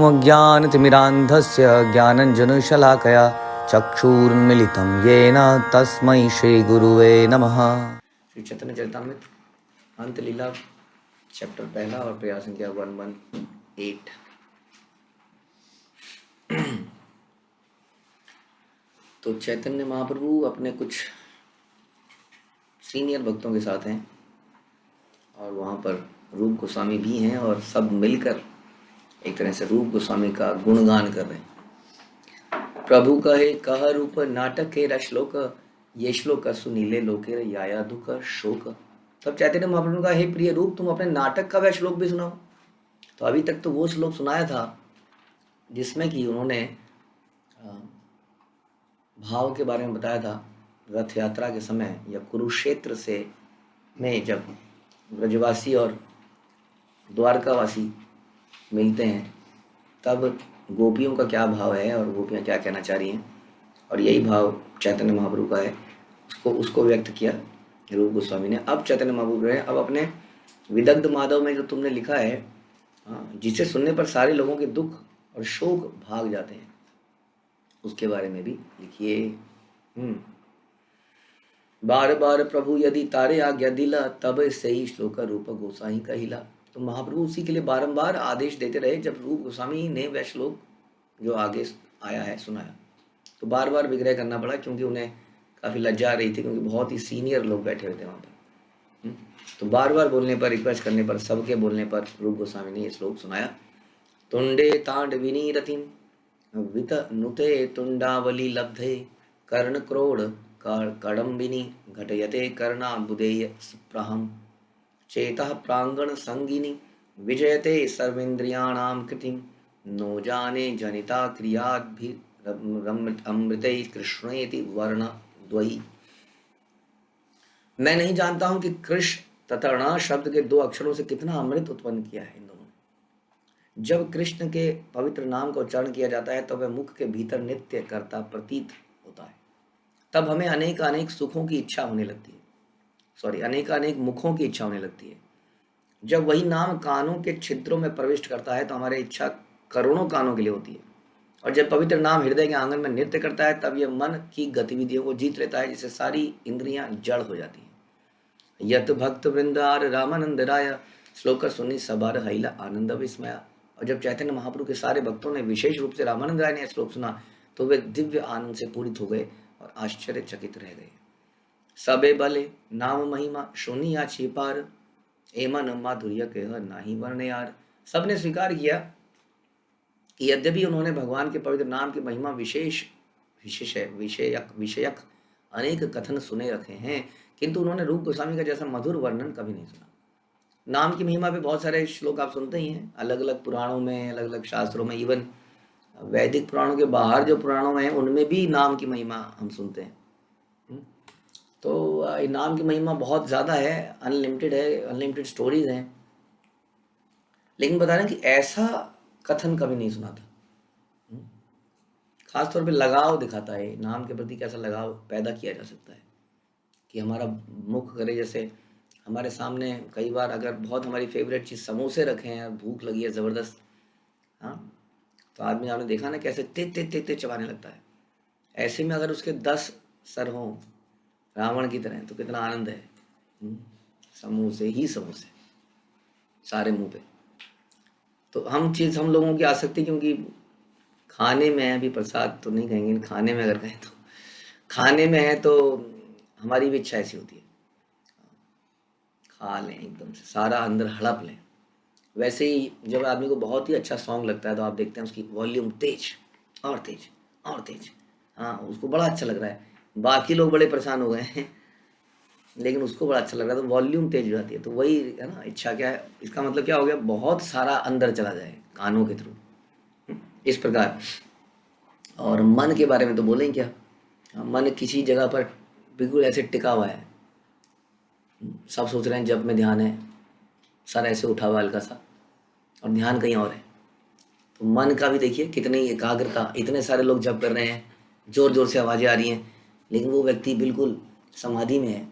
अज्ञानतिमिरान्धस्य ज्ञानञ्जनशलाकया चक्षुरुन्मीलितं येन तस्मै श्रीगुरुवे नमः। श्री चैतन्य चरितामृत अंत लीला चैप्टर पहला और प्रयास संख्या 118। तो चैतन्य महाप्रभु अपने कुछ सीनियर भक्तों के साथ हैं और वहाँ पर रूप गोस्वामी भी हैं और सब मिलकर एक तरह से रूप गोस्वामी का गुणगान कर रहे हैं। प्रभु कहे कह रूप नाटक के श्लोक, ये श्लोक सुनीले लोके याया दुख शोक। तब चैतन्य महाप्रभु ने कहा, हे प्रिय रूप, तुम अपने नाटक का वह श्लोक भी सुनाओ। तो अभी तक तो वो श्लोक सुनाया था जिसमें कि उन्होंने भाव के बारे में बताया था। रथ यात्रा के समय या कुरुक्षेत्र से में जब ब्रजवासी और द्वारकावासी मिलते हैं तब गोपियों का क्या भाव है और गोपियाँ क्या कहना चाह रही हैं, और यही भाव चैतन्य महाप्रभु का है। उसको व्यक्त किया रूप गोस्वामी ने। अब चैतन्य महाप्रभु ने अब अपने विदग्ध माधव में जो तुमने लिखा है, जिसे सुनने पर सारे लोगों के दुख और शोक भाग जाते हैं, उसके बारे में भी लिखिए। बार बार प्रभु यदि तारे आज्ञा दिला, तब से ही श्लोक रूप गोसाई कहिला। तो महाप्रभु उसी के लिए बारंबार आदेश देते रहे। जब रूप गोस्वामी ने वह श्लोक जो आगे आया है सुनाया तो बार बार विग्रह करना पड़ा, क्योंकि उन्हें काफ़ी लज्जा आ रही थी, क्योंकि बहुत ही सीनियर लोग बैठे हुए थे वहाँ पर। तो बार बार बोलने पर, रिक्वेस्ट करने पर, सबके बोलने पर रूप गोस्वामी ने ये श्लोक सुनाया। तुंडे तांडविनी रतिम वित नुते तुंडावली लब्धे कर्ण क्रोड़ कड़म्बिनी घटयते कर्णाबुदेय प्रहम चेतः प्रांगण संगिनी विजयते सर्वेन्द्रियाणाम कृतिम नो जाने जनिता क्रियाद्भिरमृते कृष्णेति वर्ण द्वयी। मैं नहीं जानता हूं कि कृष्ण तथा ण शब्द के दो अक्षरों से कितना अमृत उत्पन्न किया है इन दोनों ने। जब कृष्ण के पवित्र नाम का उच्चारण किया जाता है तो वह मुख के भीतर नित्य करता प्रतीत होता है। तब हमें अनेक अनेक सुखों की इच्छा होने लगती है, अनेक अनेक मुखों की इच्छा होने लगती है। जब वही नाम कानों के छिद्रों में प्रविष्ट करता है तो हमारी इच्छा करोड़ों कानों के लिए होती है। और जब पवित्र नाम हृदय के आंगन में नृत्य करता है तब यह मन की गतिविधियों को जीत लेता है, जिससे सारी इंद्रियां जड़ हो जाती हैं। यत भक्त वृंदार रामानंद राय श्लोक सुनी सबार हैला आनंद विस्मया। और जब चैतन्य महाप्रभु के सारे भक्तों ने विशेष रूप से रामानंद राय ने श्लोक सुना तो वे दिव्य आनंद से पूरित हो गए और आश्चर्यचकित रह गए। सबे बले नाम महिमा सुनी या छिपार, एमन माधुर्य कह नाही वर्ण यार। सबने स्वीकार किया कि यद्यपि उन्होंने भगवान के पवित्र नाम की महिमा विषयक अनेक कथन सुने रखे हैं, किंतु उन्होंने रूप गोस्वामी का जैसा मधुर वर्णन कभी नहीं सुना। नाम की महिमा पे बहुत सारे श्लोक आप सुनते ही हैं, अलग अलग पुराणों में, अलग अलग शास्त्रों में, इवन वैदिक पुराणों के बाहर जो पुराणों में हैं उनमें भी नाम की महिमा हम सुनते हैं। तो नाम की महिमा बहुत ज़्यादा है, अनलिमिटेड है, अनलिमिटेड स्टोरीज हैं, लेकिन बता रहे हैं कि ऐसा कथन कभी नहीं सुना था। खासतौर पे लगाव दिखाता है, नाम के प्रति कैसा लगाव पैदा किया जा सकता है कि हमारा मुख करे। जैसे हमारे सामने कई बार अगर बहुत हमारी फेवरेट चीज़ समोसे रखे हैं, भूख लगी है ज़बरदस्त, तो आदमी आपने देखा ना कैसे ते चबाने लगता है। ऐसे में अगर उसके 10 सर हों रावण की तरह तो कितना आनंद है। समोसे ही समोसे सारे मुंह पे। तो हम लोगों की आसक्ति, क्योंकि खाने में है, अभी प्रसाद तो नहीं कहेंगे, खाने में अगर कहें तो खाने में है तो हमारी भी इच्छा ऐसी होती है, खा लें एकदम से सारा अंदर हड़प लें। वैसे ही जब आदमी को बहुत ही अच्छा सॉन्ग लगता है तो आप देखते हैं उसकी वॉल्यूम तेज और तेज और तेज, उसको बड़ा अच्छा लग रहा है। बाकी लोग बड़े परेशान हो गए हैं लेकिन उसको बड़ा अच्छा लग रहा है तो वॉल्यूम तेज हो जाती है। तो वही है ना, इच्छा क्या है, इसका मतलब क्या हो गया, बहुत सारा अंदर चला जाए कानों के थ्रू, इस प्रकार। और मन के बारे में तो बोलें क्या, मन किसी जगह पर बिल्कुल ऐसे टिका हुआ है। सब सोच रहे हैं जब में ध्यान है, सर ऐसे उठा हुआ हल्का सा और ध्यान कहीं और है। तो मन का भी देखिए कितनी एकाग्रता, इतने सारे लोग जप कर रहे हैं, जोर जोर से आवाज़ें आ रही हैं, लेकिन वो व्यक्ति बिल्कुल समाधि में है,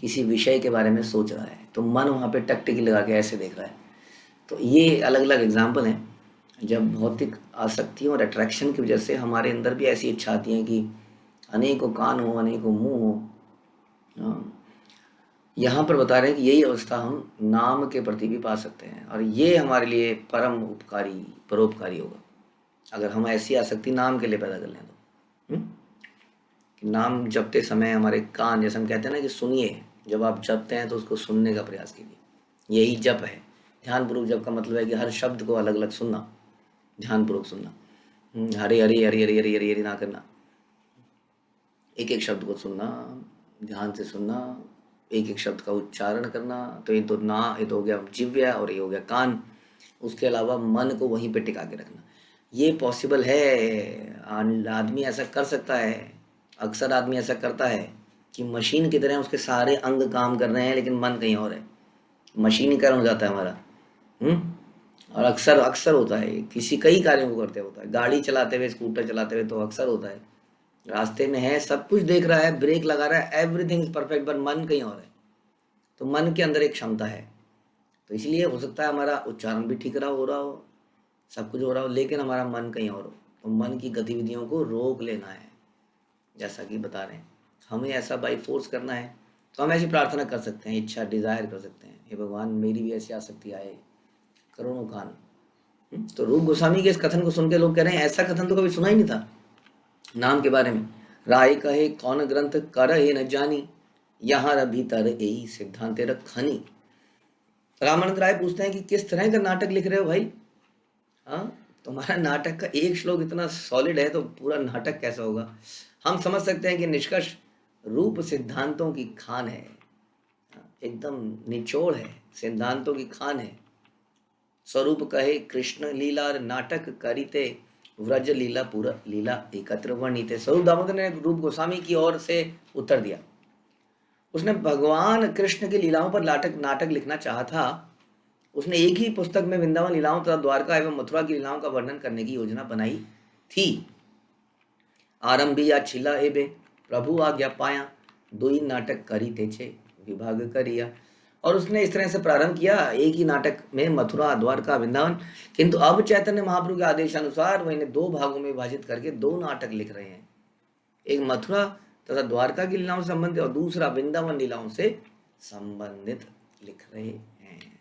किसी विषय के बारे में सोच रहा है, तो मन वहाँ पे टकटकी लगा के ऐसे देख रहा है। तो ये अलग अलग एग्जाम्पल हैं। जब भौतिक आसक्तियों और अट्रैक्शन की वजह से हमारे अंदर भी ऐसी इच्छा आती है कि अनेकों कान हो, अनेकों मुंह हो। यहाँ पर बता रहे हैं कि यही अवस्था हम नाम के प्रति भी पा सकते हैं, और ये हमारे लिए परम उपकारी, परोपकारी होगा अगर हम ऐसी आसक्ति नाम के लिए पैदा कर लें तो। नाम जपते समय हमारे कान, जैसे हम कहते हैं ना कि सुनिए, जब आप जपते हैं तो उसको सुनने का प्रयास कीजिए, यही जप है। ध्यानपूर्वक जप का मतलब है कि हर शब्द को अलग अलग सुनना, ध्यानपूर्वक सुनना। हरे हरे हरे हरे हरे हरे हरे ना करना, एक एक शब्द को सुनना, ध्यान से सुनना, एक एक शब्द का उच्चारण करना। तो ये तो हो गया जिव्या और ये हो गया कान। उसके अलावा मन को वहीं पे टिका के रखना, ये पॉसिबल है। आदमी ऐसा कर सकता है, अक्सर आदमी ऐसा करता है कि मशीन की तरह उसके सारे अंग काम कर रहे हैं लेकिन मन कहीं और है, मशीनीकरण हो जाता है हमारा। और अक्सर अक्सर होता है, किसी कई कार्यों को करते होता है, गाड़ी चलाते हुए, स्कूटर चलाते हुए तो अक्सर होता है। रास्ते में है, सब कुछ देख रहा है, ब्रेक लगा रहा है, एवरीथिंग इज परफेक्ट, पर मन कहीं और है। तो मन के अंदर एक क्षमता है, तो इसलिए हो सकता है हमारा उच्चारण भी ठीक रहा हो रहा हो, सब कुछ हो रहा हो, लेकिन हमारा मन कहीं और हो। तो मन की गतिविधियों को रोक लेना है, जैसा कि बता रहे हैं। हमें ऐसा बाई फोर्स करना है, तो हम ऐसी प्रार्थना कर सकते हैं, इच्छा डिज़ायर कर सकते हैं, हे भगवान मेरी भी ऐसी आसक्ति आए, करोड़ों कान। तो रूप गोस्वामी के इस कथन को सुन के लोग कह रहे हैं ऐसा कथन तो कभी सुना ही नहीं था नाम के बारे में। राय कहे कौन ग्रंथ कर हे न जानी, यहाँ भीतर यही सिद्धांत रखनी। रामानंद राय पूछते हैं कि किस तरह का नाटक लिख रहे हो भाई? हाँ, तुम्हारा नाटक का एक श्लोक इतना सॉलिड है तो पूरा नाटक कैसा होगा? हम समझ सकते हैं कि निष्कर्ष रूप सिद्धांतों की खान है, एकदम निचोड़ है, सिद्धांतों की खान है। स्वरूप कहे कृष्ण लीला नाटक करिते, व्रज लीला पूरा लीला एकत्र वर्णिते। स्वरूप दामोदर ने रूप गोस्वामी की ओर से उत्तर दिया। उसने भगवान कृष्ण की लीलाओं पर नाटक लिखना चाहा था। उसने एक ही पुस्तक में वृंदावन लीलाओं तथा द्वारका एवं मथुरा की लीलाओं का वर्णन करने की योजना बनाई थी। आरंभी या छिला एबे प्रभु आज्ञा पाया, दुई नाटक करी तेछे विभाग करिया। और उसने इस तरह से प्रारंभ किया एक ही नाटक में मथुरा, द्वारका, वृंदावन, किंतु अब चैतन्य महाप्रभु के आदेशानुसार वह इन्हें दो भागों में विभाजित करके दो नाटक लिख रहे हैं। एक मथुरा तथा द्वारका की लीलाओं से संबंधित और दूसरा वृंदावन लीलाओं से संबंधित लिख रहे हैं।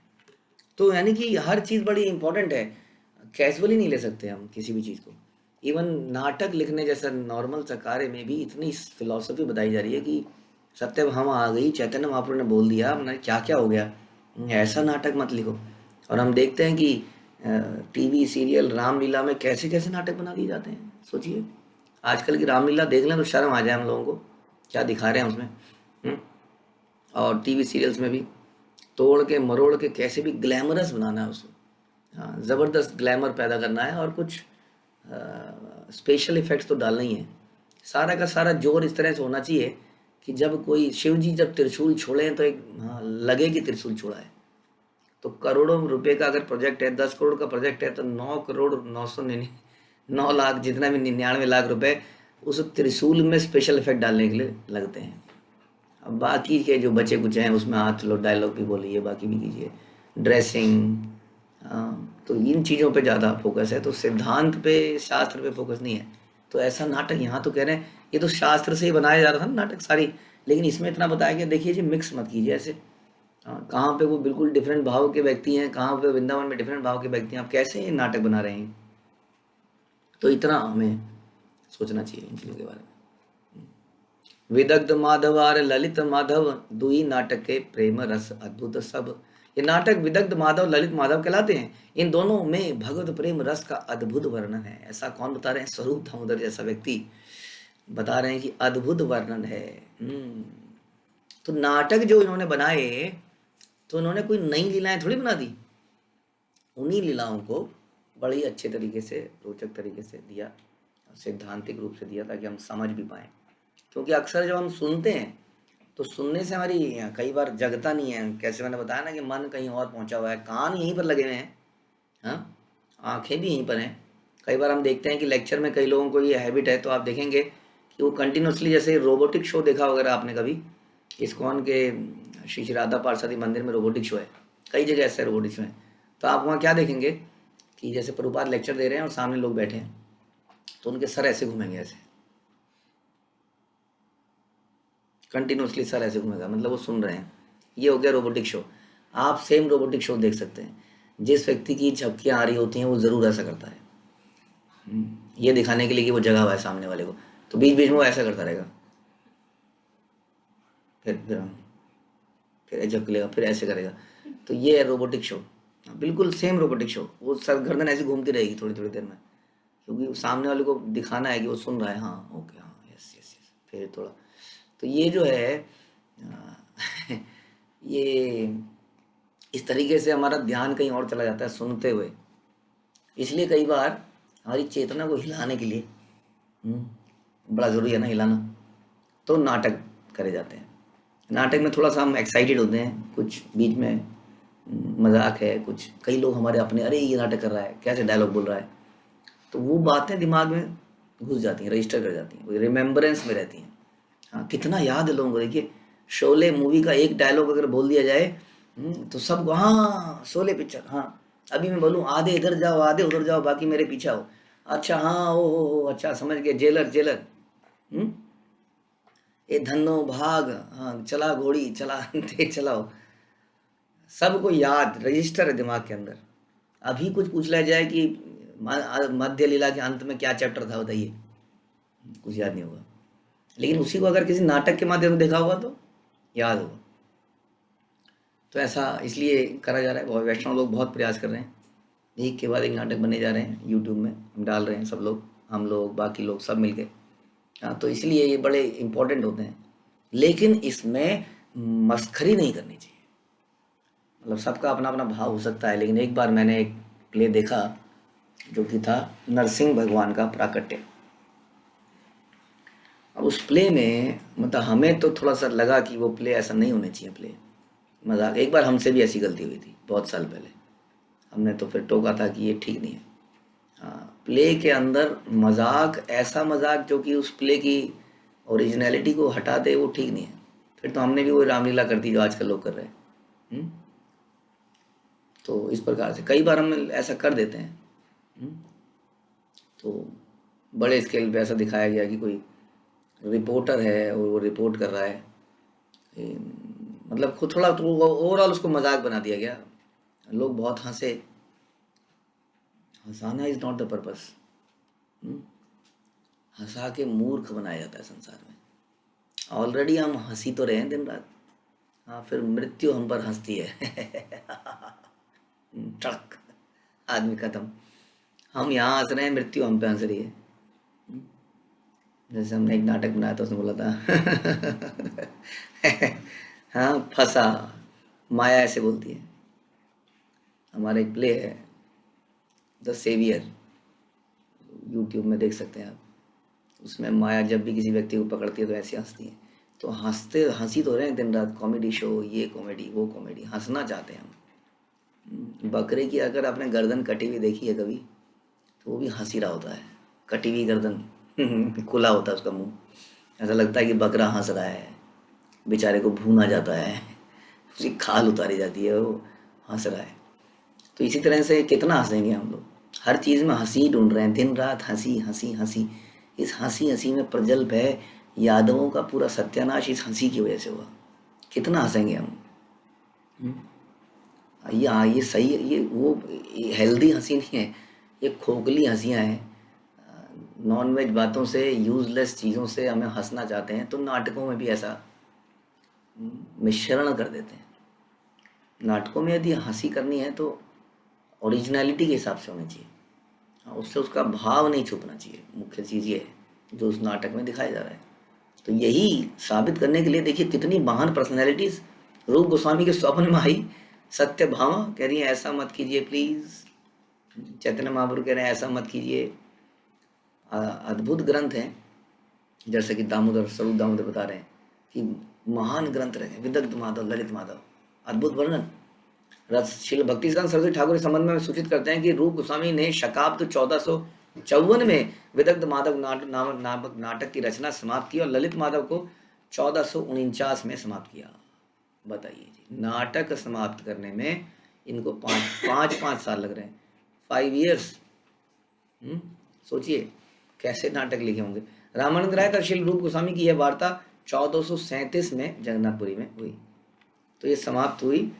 तो यानी कि हर चीज़ बड़ी इंपॉर्टेंट है, कैजुअली नहीं ले सकते हम किसी भी चीज़ को। इवन नाटक लिखने जैसा नॉर्मल सा कार्य में भी इतनी फिलॉसफी बताई जा रही है कि सत्यभामा आ गई, चैतन्य महाप्रभु ने बोल दिया, मैंने क्या क्या हो गया, ऐसा नाटक मत लिखो। और हम देखते हैं कि टीवी सीरियल रामलीला में कैसे कैसे नाटक बना दिए जाते हैं। सोचिए आजकल की रामलीला देख लें तो शर्म आ जाए हम लोगों को, क्या दिखा रहे हैं उसमें। और टीवी सीरियल्स में भी तोड़ के मरोड़ के कैसे भी ग्लैमरस बनाना है उसको, हाँ, ज़बरदस्त ग्लैमर पैदा करना है, और कुछ स्पेशल इफ़ेक्ट्स तो डालना ही है। सारा का सारा जोर इस तरह से होना चाहिए कि जब कोई शिव जी जब त्रिशूल छोड़ें तो एक लगे कि त्रिशूल छोड़ा है। तो करोड़ों रुपए का अगर प्रोजेक्ट है, 10 करोड़ का प्रोजेक्ट है, तो 9 करोड़ 9 लाख जितना भी 99 लाख रुपए उस त्रिशूल में स्पेशल इफेक्ट डालने के लिए लगते हैं। अब बाकी के जो बचे कुछ हैं उसमें हाथ लो, डायलॉग भी बोलिए, बाकी भी कीजिए, ड्रेसिंग, तो इन चीज़ों पे ज़्यादा फोकस है, तो सिद्धांत पे, शास्त्र पे फोकस नहीं है। तो ऐसा नाटक यहाँ तो कह रहे हैं ये तो शास्त्र से ही बनाया जा रहा था ना नाटक सारी, लेकिन इसमें इतना बताया गया, देखिए जी मिक्स मत कीजिए ऐसे। कहाँ पे वो बिल्कुल डिफरेंट भाव के व्यक्ति हैं, कहाँ पे वृंदावन में डिफरेंट भाव के व्यक्ति हैं, आप कैसे ये नाटक बना रहे हैं? तो इतना हमें सोचना चाहिए इन चीज़ों के बारे में। विदग्ध माधवार ललित माधव दुई नाटक के प्रेम रस अद्भुत सब। ये नाटक विदग्ध माधव ललित माधव कहलाते हैं। इन दोनों में भगवत प्रेम रस का अद्भुत वर्णन है। ऐसा कौन बता रहे हैं? स्वरूप दामोदर जैसा व्यक्ति बता रहे हैं कि अद्भुत वर्णन है। तो नाटक जो इन्होंने बनाए, तो इन्होंने कोई नई लीलाएं थोड़ी बना दी, उन्हीं लीलाओं को बड़ी अच्छे तरीके से, रोचक तरीके से दिया, सिद्धांतिक रूप से दिया, ताकि हम समझ भी पाएँ। क्योंकि अक्सर जब हम सुनते हैं तो सुनने से हमारी कई बार जगता नहीं है, कैसे मैंने बताया ना कि मन कहीं और पहुंचा हुआ है, कान यहीं पर लगे हुए हैं, हाँ, आंखें भी यहीं पर हैं। कई बार हम देखते हैं कि लेक्चर में कई लोगों को ये हैबिट है, तो आप देखेंगे कि वो कंटिन्यूसली, जैसे रोबोटिक शो देखा वगैरह आपने कभी, इस्कॉन के श्री श्री राधा पार्षदी मंदिर में रोबोटिक शो है, कई जगह ऐसे रोबोटिक शो है। तो आप वहाँ क्या देखेंगे कि जैसे प्रभुपाद लेक्चर दे रहे हैं और सामने लोग बैठे हैं, तो उनके सर ऐसे घूमेंगे, ऐसे कंटिन्यूसली सर ऐसे घूमेगा, मतलब वो सुन रहे हैं। ये हो गया रोबोटिक शो। आप सेम रोबोटिक शो देख सकते हैं। जिस व्यक्ति की झपकियाँ आ रही होती हैं वो ज़रूर ऐसा करता है, ये दिखाने के लिए कि वो जगा हुआ है सामने वाले को, तो बीच बीच में वो ऐसा करता रहेगा, फिर झपक लेगा, फिर ऐसे करेगा। तो ये है रोबोटिक शो, बिल्कुल सेम रोबोटिक शो। वो सर गर्दन ऐसी घूमती रहेगी थोड़ी थोड़ी देर में, क्योंकि सामने वाले को दिखाना है कि वो सुन रहा है। हाँ, ओके, हाँ, यस यस यस, फिर थोड़ा। तो ये जो है ये इस तरीके से हमारा ध्यान कहीं और चला जाता है सुनते हुए। इसलिए कई बार हमारी चेतना को हिलाने के लिए बड़ा ज़रूरी है ना हिलाना, तो नाटक करे जाते हैं। नाटक में थोड़ा सा हम एक्साइटेड होते हैं, कुछ बीच में मजाक है, कुछ कई लोग हमारे अपने, अरे ये नाटक कर रहा है, कैसे डायलॉग बोल रहा है, तो वो बातें दिमाग में घुस जाती हैं, रजिस्टर कर जाती हैं, रिमेम्बरेंस में रहती हैं। हाँ, कितना याद है लोगों को। देखिए, शोले मूवी का एक डायलॉग अगर बोल दिया जाए तो सबको, हाँ शोले पिक्चर, हाँ अभी मैं बोलूँ आधे इधर जाओ आधे उधर जाओ बाकी मेरे पीछे आओ, अच्छा हाँ ओ अच्छा समझ गए, जेलर जेलर, ए धन्नो भाग, हाँ चला घोड़ी चला तेज चलाओ, सबको याद, रजिस्टर है दिमाग के अंदर। अभी कुछ पूछ लिया जाए कि मध्य लीला के अंत में क्या चैप्टर था बताइए, कुछ याद नहीं होगा। लेकिन उसी को अगर किसी नाटक के माध्यम से देखा होगा तो याद होगा। तो ऐसा इसलिए करा जा रहा है, वैष्णव लोग बहुत प्रयास कर रहे हैं, एक के बाद एक नाटक बने जा रहे हैं, यूट्यूब में हम डाल रहे हैं, सब लोग, हम लोग, बाकी लोग सब मिलके। हाँ, तो इसलिए ये बड़े इम्पोर्टेंट होते हैं। लेकिन इसमें मस्खरी नहीं करनी चाहिए, मतलब सबका अपना अपना भाव हो सकता है। लेकिन एक बार मैंने एक प्ले देखा जो कि था नरसिंह भगवान का प्राकट्य। अब उस प्ले में मतलब हमें तो थोड़ा सा लगा कि वो प्ले ऐसा नहीं होना चाहिए, प्ले मजाक। एक बार हमसे भी ऐसी गलती हुई थी बहुत साल पहले, हमने तो फिर टोका था कि ये ठीक नहीं है। हाँ, प्ले के अंदर मजाक, ऐसा मजाक जो कि उस प्ले की ओरिजिनलिटी को हटा दे, वो ठीक नहीं है। फिर तो हमने भी वो रामलीला कर दी जो आजकल लोग कर रहे हैं। तो इस प्रकार से कई बार हम ऐसा कर देते हैं। तो बड़े स्केल पे ऐसा दिखाया गया कि कोई रिपोर्टर है और वो रिपोर्ट कर रहा है, मतलब खुद थोड़ा तो ओवरऑल उसको मजाक बना दिया गया, लोग बहुत हंसे। हंसाना इज नॉट द पर्पस, हंसा के मूर्ख बनाया जाता है संसार में। ऑलरेडी हम हंसी तो रहे हैं दिन रात, हाँ फिर मृत्यु हम पर हंसती है टक, आदमी खत्म। हम यहाँ हंस रहे हैं, मृत्यु हम पे हंस रही है। जैसे हमने एक नाटक बनाया था, उसने बोला था हाँ फंसा, माया ऐसे बोलती है। हमारा एक प्ले है द सेवियर, यूट्यूब में देख सकते हैं आप। उसमें माया जब भी किसी व्यक्ति को पकड़ती है तो ऐसे हंसती है। तो हंसी तो रहे हैं दिन रात, कॉमेडी शो, ये कॉमेडी वो कॉमेडी, हंसना चाहते हैं हम। बकरे की अगर आपने गर्दन कटी हुई देखी है कभी, तो वो भी हंसी रहा होता है, कटी हुई गर्दन खुला होता है उसका मुंह, ऐसा लगता है कि बकरा हंस रहा है, बेचारे को भूना जाता है, उसकी खाल उतारी जाती है, वो हंस रहा है। तो इसी तरह से कितना हंसेंगे हम लोग, हर चीज़ में हंसी ढूंढ रहे हैं, दिन रात हंसी हंसी हंसी। इस हंसी हंसी में प्रजल्प है यादवों का पूरा सत्यानाश, इस हंसी की वजह से हुआ। कितना हंसेंगे हम। ये सही है, ये वो हेल्दी हंसी नहीं है, ये खोखली हंसियाँ हैं। नॉन वेज बातों से, यूजलेस चीज़ों से हमें हंसना चाहते हैं, तो नाटकों में भी ऐसा मिश्रण कर देते हैं। नाटकों में यदि हंसी करनी है तो ओरिजिनलिटी के हिसाब से होनी चाहिए, उससे उसका भाव नहीं छुपना चाहिए। मुख्य चीज़ ये है जो उस नाटक में दिखाया जा रहा है। तो यही साबित करने के लिए देखिए कितनी महान पर्सनैलिटीज रूप गोस्वामी के स्वप्न में आई। सत्य भामा कह रही है ऐसा मत कीजिए प्लीज, चैतन्य महाप्रभु कह रहे हैं ऐसा मत कीजिए। अद्भुत ग्रंथ हैं, जैसे कि दामोदर, स्वरूप दामोदर बता रहे हैं कि महान ग्रंथ रहे, विदग्ध माधव, ललित माधव, अद्भुत वर्णन। श्रील भक्ति सिद्धांत सरस्वती ठाकुर इस संबंध में सूचित करते हैं कि रूप गोस्वामी ने शकाब्द 1454 में विदग्ध माधव नामक नाटक की रचना समाप्त की और ललित माधव को 1449 में समाप्त किया। बताइए जी, नाटक समाप्त करने में इनको पाँच साल लग रहे हैं। 5 ईयर्स। सोचिए कैसे नाटक लिखे होंगे। रामानंद राय तथा श्री रूप गोस्वामी की यह वार्ता 1437 में जगन्नाथपुरी में हुई। तो ये समाप्त हुई।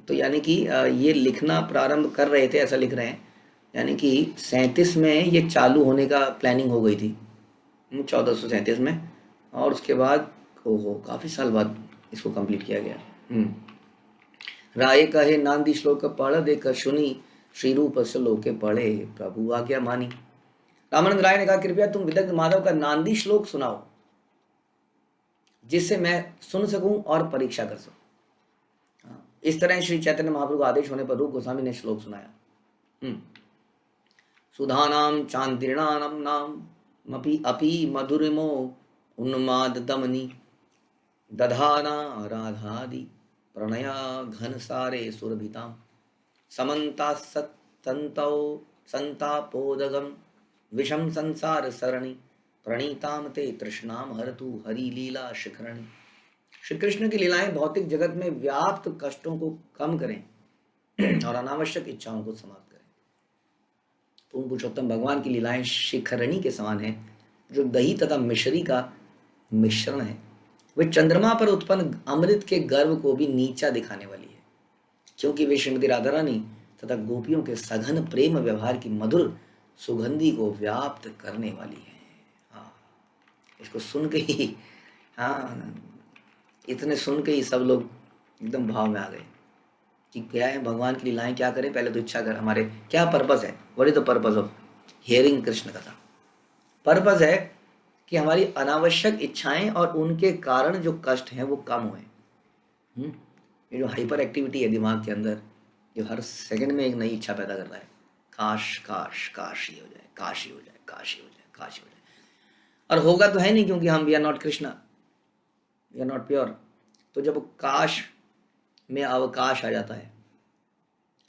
तो यानी कि ये लिखना प्रारंभ कर रहे थे, ऐसा लिख रहे हैं, यानी कि 37 में ये चालू होने का प्लानिंग हो गई थी, 1437 में, और उसके बाद ओहो काफ़ी साल बाद इसको कंप्लीट किया गया। राय कहे नांदी श्लोक पढ़ देख सुनी, श्री रूप श्लोक पढ़े प्रभु आज्ञा मानी। रामानंद राय ने कहा कृपया तुम विदग्ध माधव का नांदी श्लोक सुनाओ, जिससे मैं सुन सकूं और परीक्षा कर सकूं। इस तरह श्री चैतन्य महाप्रभु का आदेश होने पर रूप गोस्वामी ने श्लोक सुनाया। सुधानाम चांद्रिणाम नाम अपि मधुरिमो उन्माद दमनी, दधाना राधादि प्रणया घन सारे सुरभिताम, समन्ता सत्तंतौ संतापोदगम विषम संसार सरणी, प्रणीताम ते तृष्णाम हरतु हरि लीला शिखरणी। श्री कृष्ण की लीलाएं भौतिक जगत में व्याप्त कष्टों को कम करें और अनावश्यक इच्छाओं को समाप्त करें। पूर्ण पुरुषोत्तम भगवान की लीलाएं शिखरणी के समान है, जो दही तथा मिश्री का मिश्रण है। वे चंद्रमा पर उत्पन्न अमृत के गर्व को भी नीचा दिखाने वाली है, क्योंकि वे श्रीमती राधा रानी तथा गोपियों के सघन प्रेम व्यवहार की मधुर सुगंधी को व्याप्त करने वाली है। हाँ, इसको सुन के ही, हाँ, इतने सुन के ही सब लोग एकदम भाव में आ गए कि क्या है भगवान की लीलाएं, क्या करें, पहले तो इच्छा कर, हमारे क्या पर्पस है, what is the purpose of hearing Krishna कथा। पर्पस है कि हमारी अनावश्यक इच्छाएं और उनके कारण जो कष्ट हैं वो कम हुए। ये जो हाइपर एक्टिविटी है दिमाग के अंदर, जो हर सेकंड में एक नई इच्छा पैदा कर रहा है, काश काश काश ही हो जाए, काश ही हो जाए, काश ही हो जाए, काश ही हो जाए, और होगा तो है नहीं, क्योंकि हम we are not Krishna, we are not pure. तो जब काश में अवकाश आ जाता है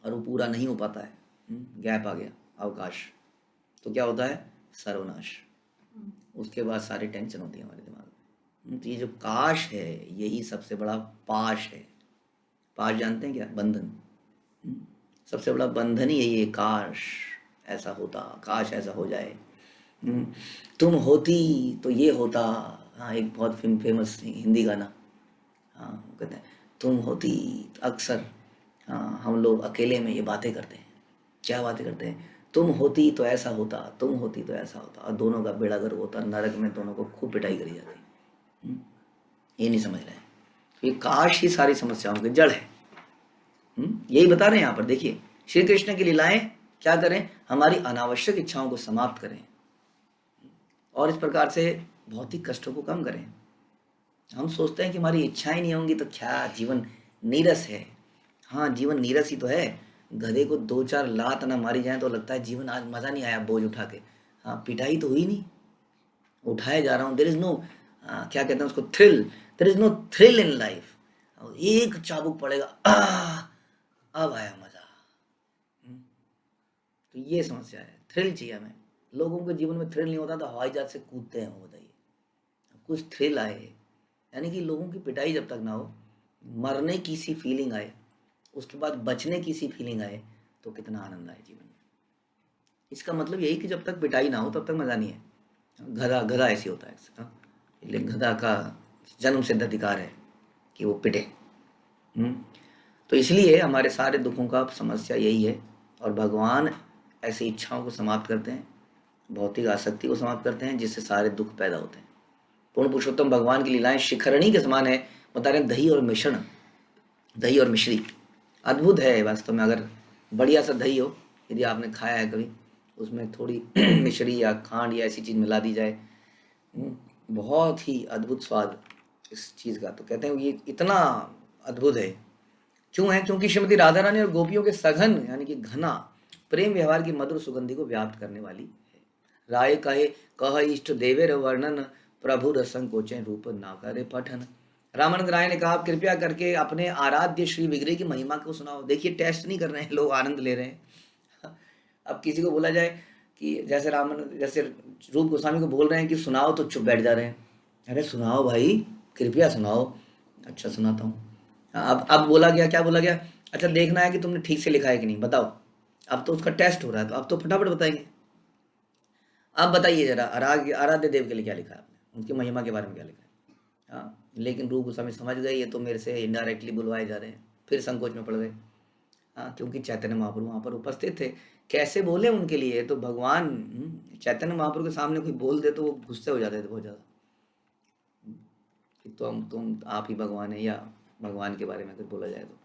और वो पूरा नहीं हो पाता है, गैप आ गया, अवकाश, तो क्या होता है, सर्वनाश। उसके बाद सारी टेंशन होती है हमारे दिमाग में। तो ये जो काश है यही सबसे बड़ा पाश है। पाश जानते हैं क्या, बंधन, सबसे बड़ा बंधन ही यही है, काश ऐसा होता, काश ऐसा हो जाए, तुम होती तो ये होता। हाँ, एक बहुत फेमस हिंदी गाना, हाँ, कहते हैं तुम होती। अक्सर हाँ, हम लोग अकेले में ये बातें करते हैं। क्या बातें करते हैं, तुम होती तो ऐसा होता, तुम होती तो ऐसा होता, और दोनों का बेड़ा गर्क होता, नरक में दोनों को खूब पिटाई करी जाती। ये नहीं समझ रहे हैं। ये काश ही सारी समस्याओं की जड़ है। यही बता रहे हैं यहाँ पर। देखिए श्री कृष्ण की लीलाएं क्या करें, हमारी अनावश्यक इच्छाओं को समाप्त करें और इस प्रकार से भौतिक कष्टों को कम करें। हम सोचते हैं कि हमारी इच्छाएं नहीं होंगी तो क्या जीवन नीरस है। हाँ, जीवन नीरस ही तो है। गधे को 2-4 लात ना मारी जाए तो लगता है जीवन आज मज़ा नहीं आया बोझ उठा के। हाँ, पिटाई तो हुई नहीं, उठाया जा रहा हूँ। देयर इज़ नो, क्या कहते हैं उसको, thrill. There is no thrill in life. एक चाबुक पड़ेगा, अब आया मज़ा। तो ये समस्या है, थ्रिल चाहिए हमें। लोगों के जीवन में थ्रिल नहीं होता तो हवाई जहाज से कूदते हैं, वो बताइए। कुछ थ्रिल आए, यानी कि लोगों की पिटाई जब तक ना हो, मरने की सी फीलिंग आए, उसके बाद बचने की सी फीलिंग आए, तो कितना आनंद आए जीवन में। इसका मतलब यही कि जब तक पिटाई ना हो तब तक मज़ा नहीं है। गधा गधा ऐसे होता है, इसलिए गधा का जन्म सिद्ध अधिकार है कि वो पिटे। तो इसलिए हमारे सारे दुखों का समस्या यही है, और भगवान ऐसी इच्छाओं को समाप्त करते हैं, भौतिक आसक्ति को समाप्त करते हैं, जिससे सारे दुख पैदा होते हैं। पूर्ण पुरुषोत्तम भगवान की लीलाएं शिखरणी के समान है। बता रहे हैं दही और मिश्रण, दही और मिश्री अद्भुत है वास्तव में। अगर बढ़िया सा दही हो, यदि आपने खाया है कभी, उसमें थोड़ी मिश्री या खांड या ऐसी चीज़ मिला दी जाए, बहुत ही अद्भुत स्वाद इस चीज़ का। तो कहते हैं ये इतना अद्भुत है। क्यों है? क्योंकि श्रीमती राधा रानी और गोपियों के सघन यानी कि घना प्रेम व्यवहार की मधुर सुगंधि को व्याप्त करने वाली है। राय कहे कह इष्ट देवेर वर्णन, प्रभु रसंकोचन रूप ना करे पठन। रामानंद राय ने कहा आप कृपया करके अपने आराध्य श्री विग्रह की महिमा को सुनाओ। देखिए टेस्ट नहीं कर रहे हैं लोग, आनंद ले रहे हैं। अब किसी को बोला जाए कि जैसे रूप गोस्वामी को बोल रहे हैं कि सुनाओ, तो चुप बैठ जा रहे हैं। अरे सुनाओ भाई, कृपया सुनाओ। अच्छा सुनाता हूँ। अब बोला गया, क्या बोला गया, अच्छा देखना है कि तुमने ठीक से लिखा है कि नहीं, बताओ। अब तो उसका टेस्ट हो रहा है, तो अब तो फटाफट बताएंगे। आप बताइए जरा, आराध्य देव के लिए क्या लिखा है आपने, उनकी महिमा के बारे में क्या लिखा है? हाँ, लेकिन रूप गोस्वामी समझ गए ये तो मेरे से इनडायरेक्टली बुलवाए जा रहे हैं, फिर संकोच में पड़ गए। हाँ, क्योंकि चैतन्य महाप्रभु वहाँ पर उपस्थित थे। कैसे बोले उनके लिए, तो भगवान चैतन्य महाप्रभु के सामने कोई बोल दे तो वो गुस्से हो जाते थे बहुत ज़्यादा, कि तुम आप ही भगवान है, या भगवान के बारे में अगर बोला जाए तो।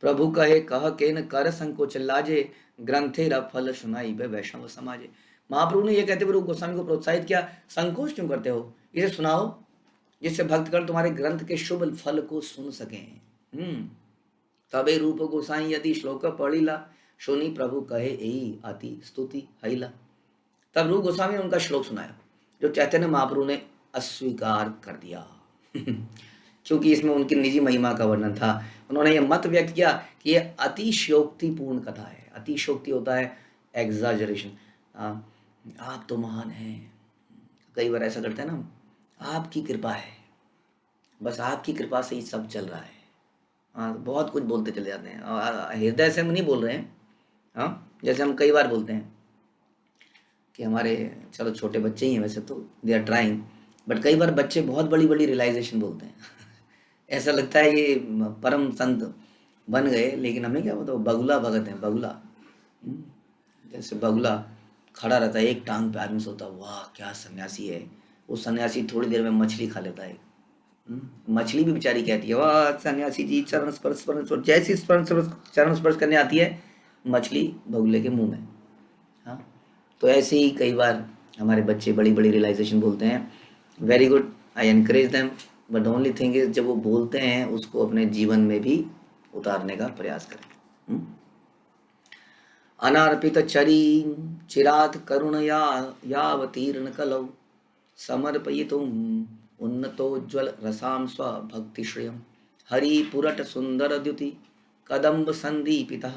प्रभु कहे कह के न कर संकोच लाजे, ग्रंथे र फल सुनाई बे वैष्णव समाजे। महाप्रभु ने ये कहते हुए रूप गोस्वामी को प्रोत्साहित किया, संकोच क्यों करते हो, इसे सुनाओ, जिससे भक्तगण तुम्हारे ग्रंथ के शुभ फल को सुन सके। तबे रूप गोसाई यदि श्लोक पढ़िला, सुनी प्रभु कहे यही अति स्तुति हईला। तब रूप गोस्वामी ने उनका श्लोक सुनाया, जो चैतन्य महाप्रभु ने अस्वीकार कर दिया क्योंकि इसमें उनकी निजी महिमा का वर्णन था। उन्होंने ये मत व्यक्त किया कि ये अतिशयोक्तिपूर्ण कथा है। अतिशयोक्ति होता है एग्जाजरेशन। आप तो महान हैं, कई बार ऐसा करते हैं ना, आपकी कृपा है, बस आपकी कृपा से ही सब चल रहा है। बहुत कुछ बोलते चले जाते हैं, हृदय से हम नहीं बोल रहे हैं। जैसे हम कई बार बोलते हैं कि हमारे, चलो छोटे बच्चे ही हैं वैसे तो, दे आर ट्राइंग, बट कई बार बच्चे बहुत बड़ी बड़ी रियलाइजेशन बोलते हैं ऐसा लगता है कि परम संत बन गए, लेकिन हमें क्या पता वो बगुला भगत हैं, बगुला। जैसे बगुला खड़ा रहता है, एक टांग पे आदमी सोता है, वाह क्या सन्यासी है। वो सन्यासी थोड़ी देर में मछली खा लेता है। मछली भी बेचारी कहती है, वाह सन्यासी जी चरण स्पर्श, जैसी चरण स्पर्श करने आती है मछली बगुले के मुंह में। हाँ, तो ऐसे ही कई बार हमारे बच्चे बड़ी बड़ी रियलाइजेशन बोलते हैं। Very good, I encourage them, but only thing is जब वो बोलते हैं उसको अपने जीवन में भी उतारने का प्रयास करें। अनार्पित चरी चिरात करुण यावतीर्ण कलौ, समर्पयितुम उन्नतोज्ज्वल रसाम स्व भक्ति श्रियम। हरि पुरट सुंदर द्युति कदम्ब संदीपितः,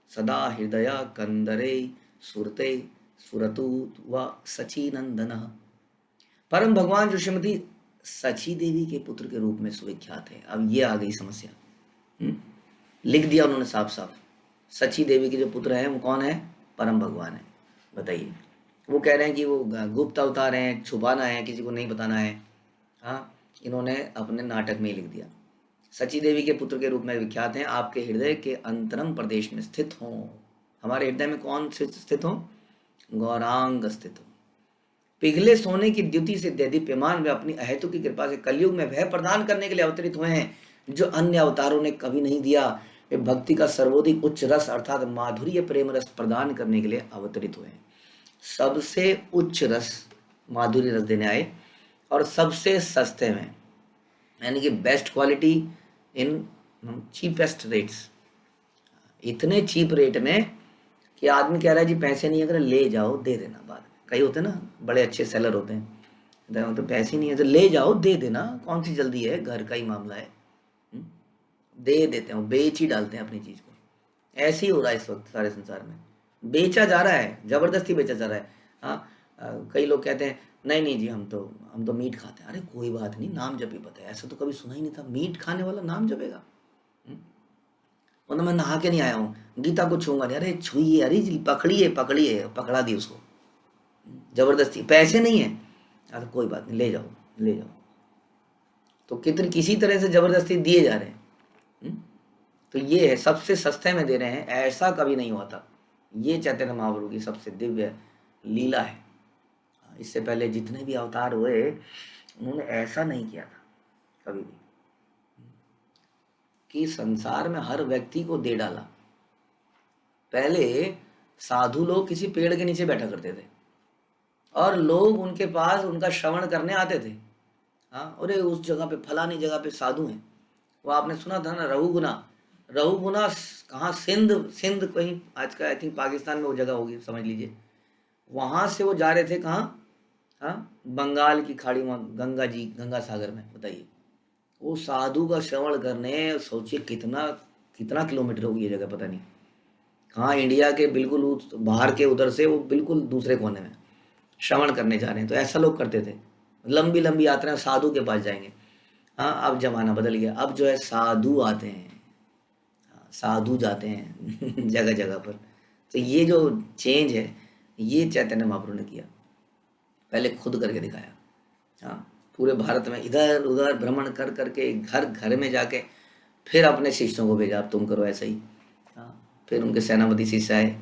सदा हृदय कंदरे सुरते सुरतु व सचीनंदनः। परम भगवान जो श्रीमती सची देवी के पुत्र के रूप में सुविख्यात है। अब ये आ गई समस्या, लिख दिया उन्होंने साफ साफ, सची देवी के जो पुत्र हैं वो कौन है, परम भगवान है। बताइए, वो कह रहे हैं कि वो गुप्त अवतार हैं, छुपाना है, किसी को नहीं बताना है। हाँ, इन्होंने अपने नाटक में ही लिख दिया, सची देवी के पुत्र के रूप में विख्यात हैं, आपके हृदय के अंतरम प्रदेश में स्थित हों। हमारे हृदय में कौन स्थित हो, गौरांग स्थित हो। पिघले सोने की द्युति से दैदीप्यमान वे अपनी अहेतु की कृपा से कलयुग में वह प्रदान करने के लिए अवतरित हुए हैं जो अन्य अवतारों ने कभी नहीं दिया। वे भक्ति का सर्वोधिक उच्च रस अर्थात माधुर्य प्रेम रस प्रदान करने के लिए अवतरित हुए हैं। सबसे उच्च रस माधुर्य रस देने आए, और सबसे सस्ते में, यानी कि best quality in cheapest rates. इतने चीप रेट में कि आदमी कह रहा है जी पैसे नहीं अगर ले जाओ दे देना बाद में। कई होते हैं ना बड़े अच्छे सेलर होते हैं, तो पैसे नहीं है तो ले जाओ दे देना, कौन सी जल्दी है, घर का ही मामला है, दे देते हैं, बेच ही डालते हैं अपनी चीज़ को। ऐसे ही हो रहा है इस वक्त सारे संसार में, बेचा जा रहा है, जबरदस्ती बेचा जा रहा है। हाँ, कई लोग कहते हैं नहीं नहीं जी हम तो मीट खाते हैं। अरे कोई बात नहीं, नाम जब ही पता है, ऐसा तो कभी सुना ही नहीं था, मीट खाने वाला नाम जपेगा। मतलब मैं नहा के नहीं आया हूँ, गीता को छूंगा नहीं, अरे छुइए, अरे पकड़िए पकड़िए, पकड़ा दी उसको जबरदस्ती, पैसे नहीं है, अरे कोई बात नहीं ले जाओ ले जाओ। तो किसी तरह से जबरदस्ती दिए जा रहे हैं। तो ये है, सबसे सस्ते में दे रहे हैं, ऐसा कभी नहीं हुआ था। ये चैतन्य महाप्रभु की सबसे दिव्य लीला है। इससे पहले जितने भी अवतार हुए उन्होंने ऐसा नहीं किया था कभी भी, कि संसार में हर व्यक्ति को दे डाला। पहले साधु लोग किसी पेड़ के नीचे बैठा करते थे और लोग उनके पास उनका श्रवण करने आते थे। हाँ, अरे उस जगह पे फलानी जगह पे साधु हैं, वो आपने सुना था ना, रघुगुना कहाँ, सिंध कहीं, आज का आई थिंक पाकिस्तान में वो जगह होगी समझ लीजिए। वहाँ से वो जा रहे थे कहाँ, हाँ, बंगाल की खाड़ी में, गंगा सागर में। बताइए, वो साधु का श्रवण करने, सोचिए कितना किलोमीटर होगी ये जगह, पता नहीं कहाँ, इंडिया के बिल्कुल बाहर के उधर से वो बिल्कुल दूसरे कोने में श्रवण करने जा रहे हैं। तो ऐसा लोग करते थे, लंबी लंबी यात्राएं साधु के पास जाएंगे। हाँ, अब जमाना बदल गया, अब जो है साधु आते हैं, साधु जाते हैं जगह जगह पर। तो ये जो चेंज है, ये चैतन्य महाप्रभु ने किया, पहले खुद करके दिखाया। हाँ, पूरे भारत में इधर उधर भ्रमण कर करके घर घर में जाके फिर अपने शिष्यों को भेजा, अब तुम करो ऐसा ही। हाँ, फिर उनके सेनापति शिष्य आए,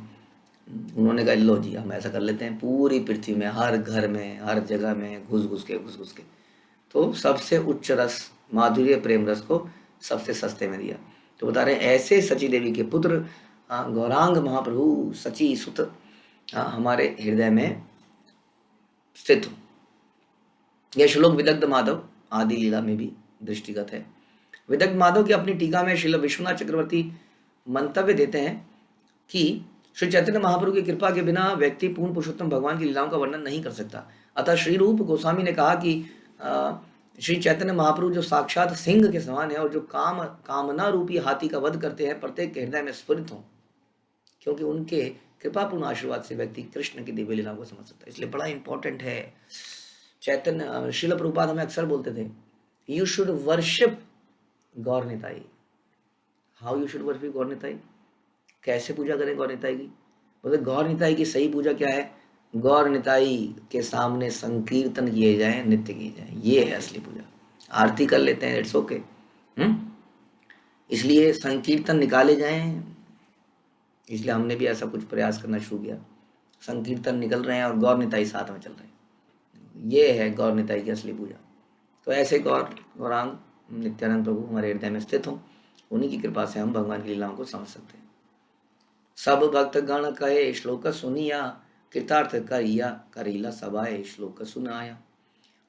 उन्होंने कहा लो जी हम ऐसा कर लेते हैं, पूरी पृथ्वी में हर घर में हर जगह में घुस घुस के तो सबसे उच्च रस माधुर्य प्रेम रस को सबसे सस्ते में दिया। तो बता रहे हैं ऐसे सची देवी के पुत्र गौरांग महाप्रभु सची सुत हमारे हृदय में स्थित हो। यह श्लोक विदग्ध माधव आदि लीला में भी दृष्टिगत है। विदग्ध माधव की अपनी टीका में श्रील विश्वनाथ चक्रवर्ती मंतव्य देते हैं कि श्री चैतन्य महाप्रभु की कृपा के बिना व्यक्ति पूर्ण पुरुषोत्तम भगवान की लीलाओं का वर्णन नहीं कर सकता। अतः श्री रूप गोस्वामी ने कहा कि श्री चैतन्य महाप्रभु जो साक्षात सिंह के समान है और जो कामना रूपी हाथी का वध करते हैं, प्रत्येक के हृदय में स्फुरित हो, क्योंकि उनके कृपापूर्ण आशीर्वाद से व्यक्ति कृष्ण की दिव्य लीलाओं को समझ सकता है। इसलिए बड़ा इंपॉर्टेंट है। चैतन्य श्रील प्रभुपाद हमें अक्सर बोलते थे, you should worship Gaur Nitai. How you should worship Gaur Nitai? कैसे पूजा करें गौर निताई की? बोले गौर निताई की सही पूजा क्या है? गौर निताई के सामने संकीर्तन किए जाएं, नित्य किए जाएं, ये है असली पूजा। आरती कर लेते हैं, इट्स ओके, इसलिए संकीर्तन निकाले जाएं। इसलिए हमने भी ऐसा कुछ प्रयास करना शुरू किया, संकीर्तन निकल रहे हैं और गौर निताई साथ में चल रहे हैं, ये है गौर निताई की असली पूजा। तो ऐसे गौरांग नित्यानंद प्रभु हमारे हृदय में स्थित हों, उन्हीं की कृपा से हम भगवान की लीलाओं को समझ सकते हैं। सब भक्त गण कहे श्लोक सुनिया, कृतार्थ करिया करीला सभाए श्लोक सुनाया।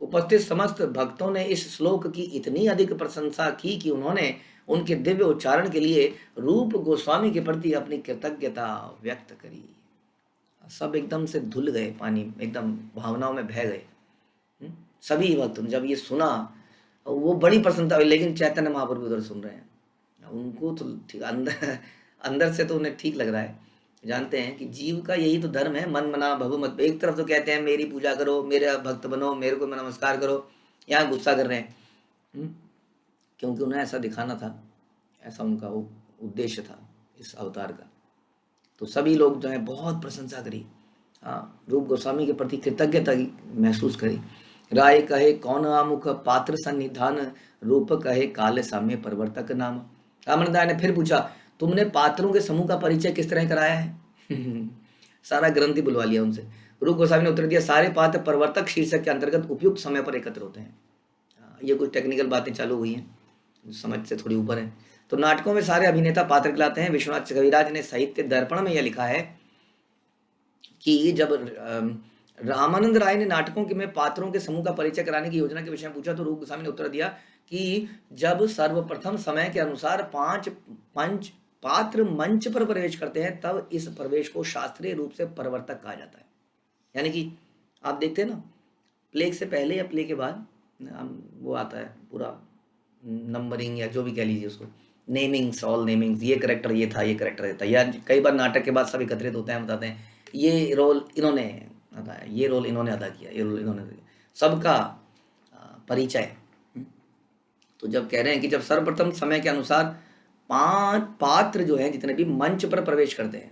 उपस्थित समस्त भक्तों ने इस श्लोक की इतनी अधिक प्रशंसा की कि उन्होंने उनके दिव्य उच्चारण के लिए रूप गोस्वामी के प्रति अपनी कृतज्ञता व्यक्त करी। सब एकदम से धुल गए, पानी एकदम भावनाओं में बह गए। सभी भक्त जब ये सुना वो बड़ी प्रसन्नता हुई। लेकिन चैतन्य महाप्रभु उधर सुन रहे हैं, उनको तो ठीक अंदर से तो उन्हें ठीक लग रहा है। जानते हैं कि जीव का यही तो धर्म है, मन मना भव मत। एक तरफ तो कहते हैं मेरी पूजा करो, मेरा भक्त बनो, मेरे को नमस्कार करो, यहाँ गुस्सा कर रहे हैं, क्योंकि उन्हें ऐसा दिखाना था, ऐसा उनका उद्देश्य था इस अवतार का। तो सभी लोग जो है बहुत प्रशंसा करी, हाँ, रूप गोस्वामी के प्रति कृतज्ञता महसूस करी। राय कहे कौन आमुख पात्र सन्निधान, रूप कहे काले साम्य परिवर्तक नाम। रामानंद राय ने फिर पूछा, तुमने पात्रों के समूह का परिचय किस तरह कराया है? सारा ग्रंथ ही बुलवा लिया उनसे। रूप गोस्वामी ने उत्तर दिया, सारे पात्र परिवर्तक शीर्षक के अंतर्गत उपयुक्त समय पर एकत्र होते हैं। ये कुछ टेक्निकल बातें चालू हुई हैं, समझ से थोड़ी ऊपर है। तो नाटकों में सारे अभिनेता पात्र कहलाते हैं। विश्वनाथ कविराज ने साहित्य दर्पण में यह लिखा है कि जब रामानंद राय ने नाटकों के में पात्रों के समूह का परिचय कराने की योजना के विषय में पूछा, तो रूप गोस्वामी ने उत्तर दिया कि जब सर्वप्रथम समय के अनुसार 5 पात्र मंच पर प्रवेश करते हैं, तब इस प्रवेश को शास्त्रीय रूप से परिवर्तक कहा जाता है। यानी कि आप देखते हैं ना, प्ले से पहले या प्ले के बाद वो आता है पूरा नंबरिंग या जो भी कह लीजिए उसको, नेमिंग्स, ऑल नेमिंग्स, ये करेक्टर ये था, ये करेक्टर ये था। या कई बार नाटक के बाद सब एकत्रित होते हैं, बताते हैं ये रोल इन्होंने अदा, ये रोल इन्होंने अदा किया, ये रोल इन्होंने अदा किया, सबका परिचय। तो जब कह रहे हैं कि जब सर्वप्रथम समय के अनुसार 5 पात्र जो हैं जितने भी मंच पर प्रवेश करते हैं,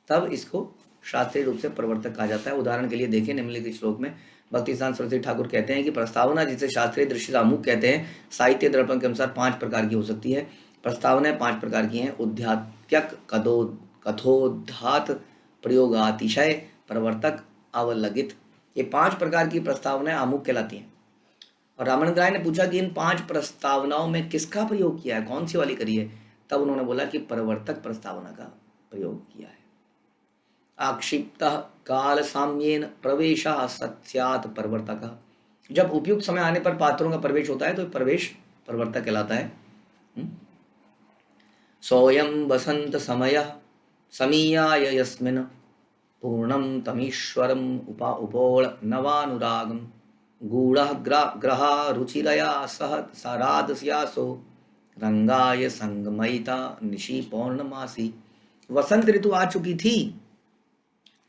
तब इसको शास्त्रीय रूप से परिवर्तक कहा जाता है। उदाहरण के लिए देखें, निम्नलिखित श्लोक में भक्तिसार सरस्वती ठाकुर कहते हैं कि प्रस्तावना, जिसे शास्त्रीय दृष्टि से अमुक कहते हैं, साहित्य दर्पण के अनुसार 5 प्रकार की हो सकती है। प्रस्तावनाएं 5 प्रकार की हैं, उद्यात्यक, कथोद्धात, प्रयोगातिशय, प्रवर्तक, अवलगित। ये 5 प्रकार की प्रस्तावनाएं अमुक कहलाती हैं। और रामानंद राय ने पूछा कि इन 5 प्रस्तावनाओं में किसका प्रयोग किया है, कौन सी वाली करी है? तब उन्होंने बोला कि प्रवर्तक प्रस्तावना का प्रयोग किया है। आक्षिप्त काल साम्येन प्रवेश सत्यात प्रवर्तक। जब उपयुक्त समय आने पर पात्रों का प्रवेश होता है तो प्रवेश प्रवर्तक कहलाता है। सोयम बसंत समय समीयाय यस्मिन् पूर्णम तमीश्वरम उपोल नवानुरागम गूढ़ ग्रह रुचिरया सह सरादस्यासो रंगाय संगमयिता निशि पौर्णमासी। वसंत ऋतु आ चुकी थी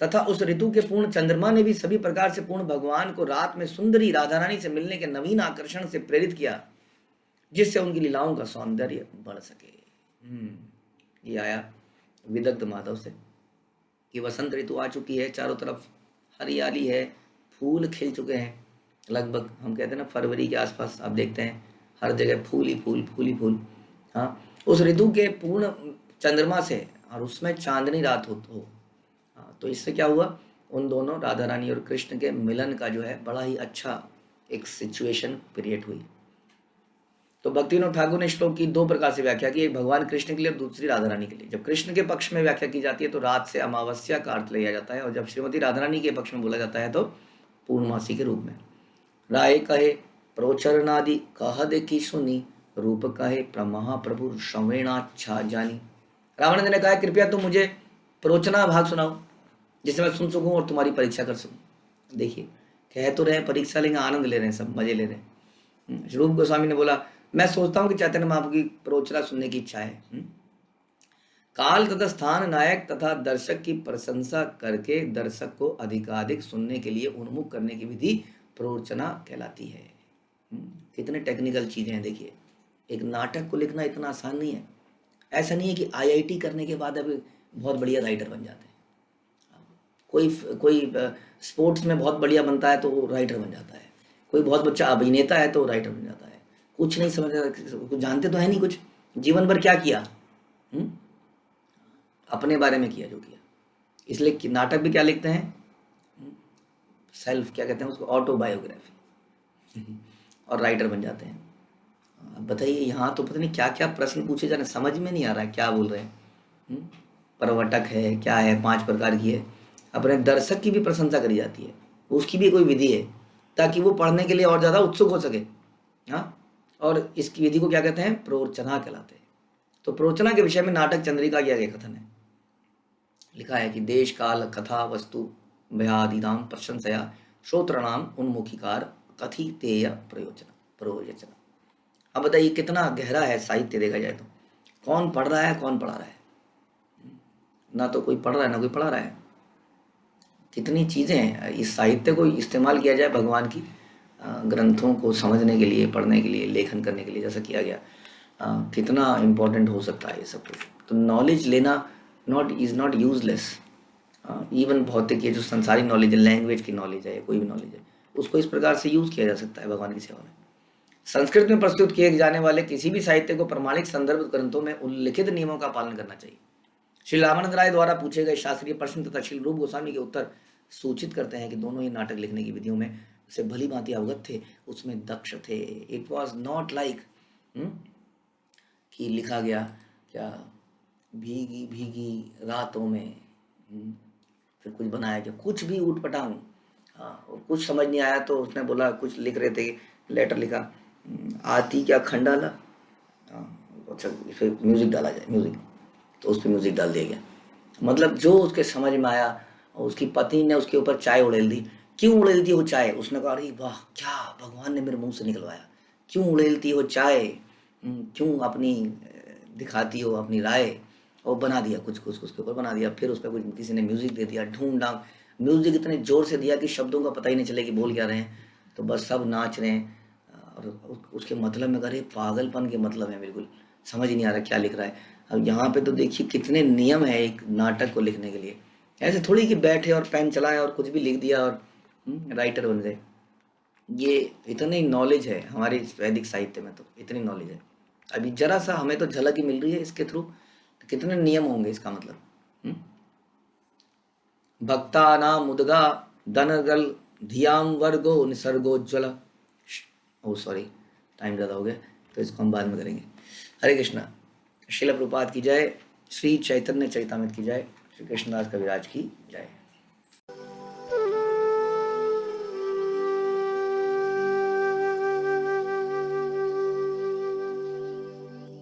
तथा उस ऋतु के पूर्ण चंद्रमा ने भी सभी प्रकार से पूर्ण भगवान को रात में सुंदरी राधा रानी से मिलने के नवीन आकर्षण से प्रेरित किया, जिससे उनकी लीलाओं का सौंदर्य बढ़ सके। ये आया विदग्ध माधव से। कि वसंत ऋतु आ चुकी है, चारों तरफ हरियाली है, फूल खिल चुके हैं। लगभग हम कहते हैं ना फरवरी के आसपास आप देखते हैं हर जगह फूल ही फूल, फूल ही फूल। हाँ, उस ऋतु के पूर्ण चंद्रमा से और उसमें चांदनी रात हो। हाँ, तो इससे क्या हुआ, उन दोनों राधा रानी और कृष्ण के मिलन का जो है बड़ा ही अच्छा एक सिचुएशन क्रिएट हुई। तो भक्तिविनोद ठाकुर ने श्लोक की दो प्रकार से व्याख्या की, एक भगवान कृष्ण के लिए और दूसरी राधा रानी के लिए। जब कृष्ण के पक्ष में व्याख्या की जाती है तो रात से अमावस्या का अर्थ लिया जाता है, और जब श्रीमती राधा रानी के पक्ष में बोला जाता है तो पूर्णमासी के रूप में। राय कहे प्रोचरनादि कह देखी सुनी, रूप कहे प्रमहा प्रभु श्रवेणाच्छा जानी। रावण ने कहा कृपया तुम मुझे प्रोचना भाग सुनाओ जिसे मैं सुन सकूं और तुम्हारी परीक्षा कर सकूं। देखिए कह तो रहे परीक्षा लेंगे, आनंद ले रहे हैं, सब मजे ले रहे हैं। रूप गोस्वामी ने बोला मैं सोचता हूं कि चैतन्य महाप्रभु की प्रवचना सुनने की इच्छा है। काल तथा स्थान नायक तथा दर्शक की प्रशंसा करके दर्शक को अधिकाधिक सुनने के लिए उन्मुख करने की विधि प्रवचना कहलाती है। कितने टेक्निकल चीजें हैं। देखिए एक नाटक को लिखना इतना आसान नहीं है। ऐसा नहीं है कि आईआईटी करने के बाद अभी बहुत बढ़िया राइटर बन जाते हैं। कोई कोई स्पोर्ट्स में बहुत बढ़िया बनता है तो वो राइटर बन जाता है, कोई बहुत अच्छा अभिनेता है तो राइटर बन जाता है। कुछ नहीं समझ, कुछ जानते तो है नहीं, कुछ जीवन भर क्या किया, अपने बारे में किया जो किया। इसलिए नाटक भी क्या लिखते हैं, सेल्फ क्या कहते हैं उसको, ऑटोबायोग्राफी, और राइटर बन जाते हैं। अब बताइए यहाँ तो पता नहीं क्या क्या प्रश्न पूछे जा रहे हैं, समझ में नहीं आ रहा है क्या बोल रहे हैं। प्रवटक है, क्या है, 5 प्रकार की है। अपने दर्शक की भी प्रशंसा करी जाती है, उसकी भी कोई विधि है ताकि वो पढ़ने के लिए और ज़्यादा उत्सुक हो सके। हाँ, और इसकी विधि को क्या कहते हैं, प्रवचना कहलाते हैं। तो प्रवचना के विषय में नाटक चंद्रिका की आगे कथन है, लिखा है कि देश काल कथा वस्तु भयादिदाम प्रशंसया श्रोत्रणाम उन्मुखीकार कथितेय प्रयोजन। अब बताइए कितना गहरा है साहित्य, देखा जाए तो कौन पढ़ रहा है, कौन पढ़ा रहा है, ना तो कोई पढ़ रहा है ना कोई पढ़ा रहा है। कितनी चीज़ें हैं, इस साहित्य को इस्तेमाल किया जाए भगवान की ग्रंथों को समझने के लिए, पढ़ने के लिए, लेखन करने के लिए, जैसा किया गया, कितना इम्पोर्टेंट हो सकता है ये सब कुछ। तो नॉलेज लेना इज़ नॉट यूजलेस। इवन भौतिक ये जो संसारी नॉलेज है, लैंग्वेज की नॉलेज है, कोई भी नॉलेज है, उसको इस प्रकार से यूज़ किया जा सकता है भगवान की सेवा में। संस्कृत में प्रस्तुत किए जाने वाले किसी भी साहित्य को प्रमाणिक संदर्भ ग्रंथों में उल्लिखित नियमों का पालन करना चाहिए। श्री रामानंद राय द्वारा पूछे गए शास्त्रीय प्रश्न तथा श्री रूप गोस्वामी के उत्तर सूचित करते हैं कि दोनों ही नाटक लिखने की विधियों में से भली भांति अवगत थे, उसमें दक्ष थे। इट वॉज नॉट लाइक कि लिखा गया क्या भीगी भीगी रातों में, फिर कुछ बनाया गया, कुछ भी उठ पटांग। कुछ समझ नहीं आया तो उसने बोला, कुछ लिख रहे थे, लेटर लिखा, आती क्या खंडाला, अच्छा फिर म्यूजिक डाला जाए, म्यूजिक, तो उस पर म्यूजिक डाल दिया गया। मतलब जो उसके समझ में आया, और उसकी पत्नी ने उसके ऊपर चाय उड़ेल दी। क्यों उड़ेलती हो चाय, उसने कहा अरे वाह क्या भगवान ने मेरे मुंह से निकलवाया, क्यों उड़ेलती हो चाय, क्यों अपनी दिखाती हो अपनी राय, और बना दिया कुछ कुछ उसके ऊपर बना दिया। फिर उस पर कुछ किसी ने म्यूजिक दे दिया, ढूंढ डांग म्यूजिक इतने जोर से दिया कि शब्दों का पता ही नहीं चले कि बोल क्या रहे हैं, तो बस सब नाच रहे हैं। और उसके मतलब में अरे पागलपन के मतलब है, बिल्कुल समझ ही नहीं आ रहा क्या लिख रहा है। अब यहाँ पे तो देखिए कितने नियम है एक नाटक को लिखने के लिए। ऐसे थोड़ी कि बैठे और पेन चलाए और कुछ भी लिख दिया और राइटर बन गए। ये इतनी नॉलेज है हमारे इस वैदिक साहित्य में, तो इतनी नॉलेज है। अभी जरा सा हमें तो झलक ही मिल रही है इसके थ्रू, तो कितने नियम होंगे इसका मतलब। भक्ता नाम उदगा दनगल धियाम वर्गो निसर्गोज्वल। ओ सॉरी, टाइम ज़्यादा हो गया तो इसको हम बाद में करेंगे। हरे कृष्णा। श्रील प्रभुपाद की जय, श्री चैतन्य चरितामृत की जय, श्री कृष्णदास कविराज की जय।